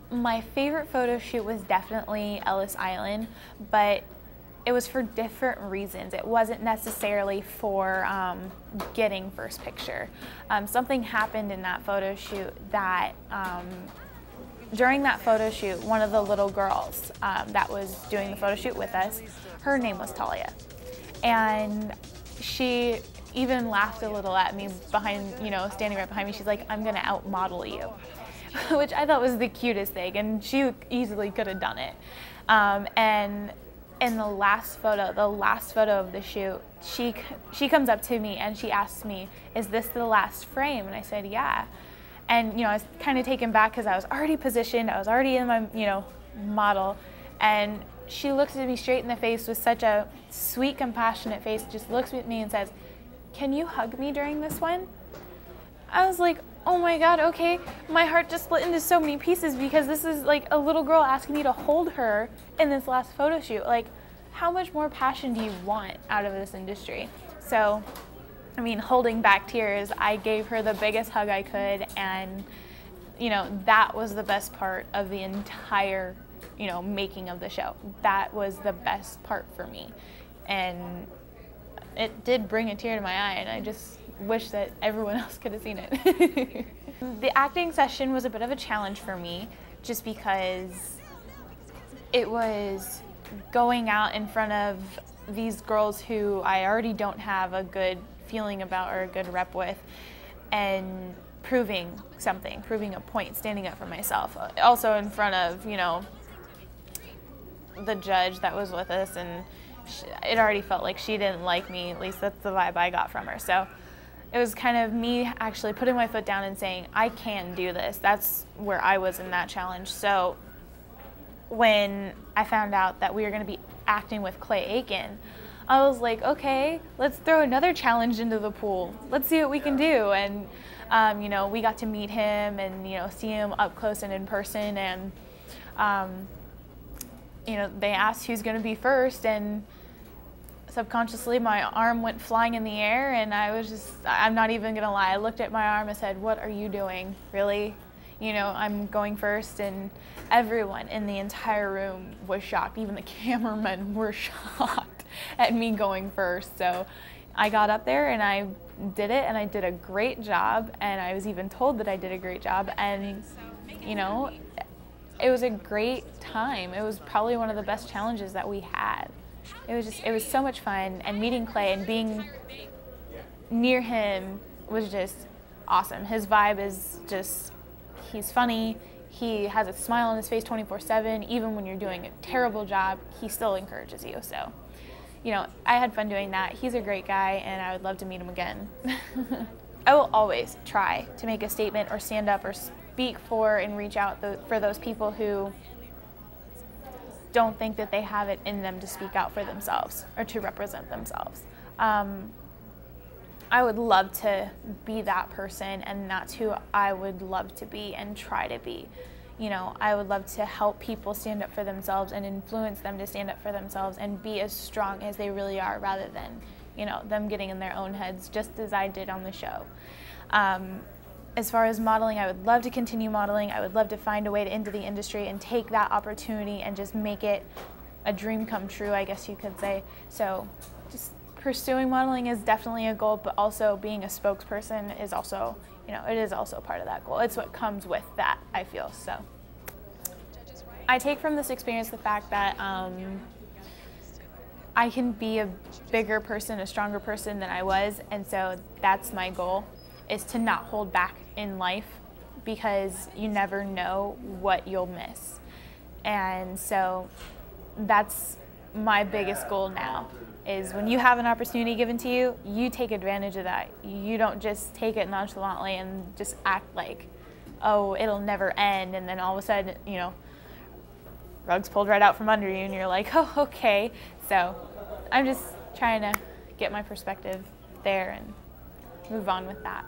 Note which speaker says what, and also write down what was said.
Speaker 1: My favorite photo shoot was definitely Ellis Island, but it was for different reasons. It wasn't necessarily for getting first picture. Something happened in that photo shoot that during that photo shoot, one of the little girls that was doing the photo shoot with us, her name was Tahlia. And she even laughed a little at me behind, standing right behind me. She's like, "I'm gonna out-model you," which I thought was the cutest thing, and she easily could have done it. And in the last photo of the shoot, she comes up to me and she asks me, "Is this the last frame?" And I said, "Yeah." And I was kind of taken back because I was already positioned, I was already in my model, and she looks at me straight in the face with such a sweet, compassionate face, just looks at me and says, "Can you hug me during this one?" I was like, oh my God, okay. My heart just split into so many pieces because this is like a little girl asking me to hold her in this last photo shoot. Like, how much more passion do you want out of this industry? So, I mean, holding back tears, I gave her the biggest hug I could, and that was the best part of the entire making of the show. That was the best part for me, and it did bring a tear to my eye, and I just wish that everyone else could have seen it. The acting session was a bit of a challenge for me, just because it was going out in front of these girls who I already don't have a good feeling about or a good rep with, and proving something, proving a point, standing up for myself. Also in front of, the judge that was with us, and it already felt like she didn't like me, at least that's the vibe I got from her. So it was kind of me actually putting my foot down and saying, I can do this. That's where I was in that challenge. So when I found out that we were going to be acting with Clay Aiken, I was like, okay, let's throw another challenge into the pool. Let's see what we can do. And, we got to meet him and, see him up close and in person. And, they asked who's going to be first, and subconsciously my arm went flying in the air, and I'm not even going to lie, I looked at my arm and said, what are you doing? Really? I'm going first, and everyone in the entire room was shocked. Even the cameramen were shocked at me going first. So I got up there and I did it, and I did a great job, and I was even told that I did a great job, and it was a great time. It was probably one of the best challenges that we had. It was so much fun, and meeting Clay and being near him was just awesome. His vibe is just, he's funny, he has a smile on his face 24/7, even when you're doing a terrible job, he still encourages you. So, I had fun doing that. He's a great guy, and I would love to meet him again. I will always try to make a statement or stand up or speak for and reach out for those people who don't think that they have it in them to speak out for themselves or to represent themselves. I would love to be that person, and that's who I would love to be and try to be. I would love to help people stand up for themselves and influence them to stand up for themselves and be as strong as they really are, rather than, them getting in their own heads, just as I did on the show. As far as modeling, I would love to continue modeling. I would love to find a way to enter the industry and take that opportunity and just make it a dream come true, I guess you could say. So just pursuing modeling is definitely a goal, but also being a spokesperson is also, it is also part of that goal. It's what comes with that, I feel. So I take from this experience the fact that I can be a bigger person, a stronger person than I was, and so that's my goal, is to not hold back in life, because you never know what you'll miss. And so that's my biggest goal now, is when you have an opportunity given to you, you take advantage of that. You don't just take it nonchalantly and just act like, oh, it'll never end, and then all of a sudden, rug's pulled right out from under you and you're like, oh, okay. So I'm just trying to get my perspective there and move on with that.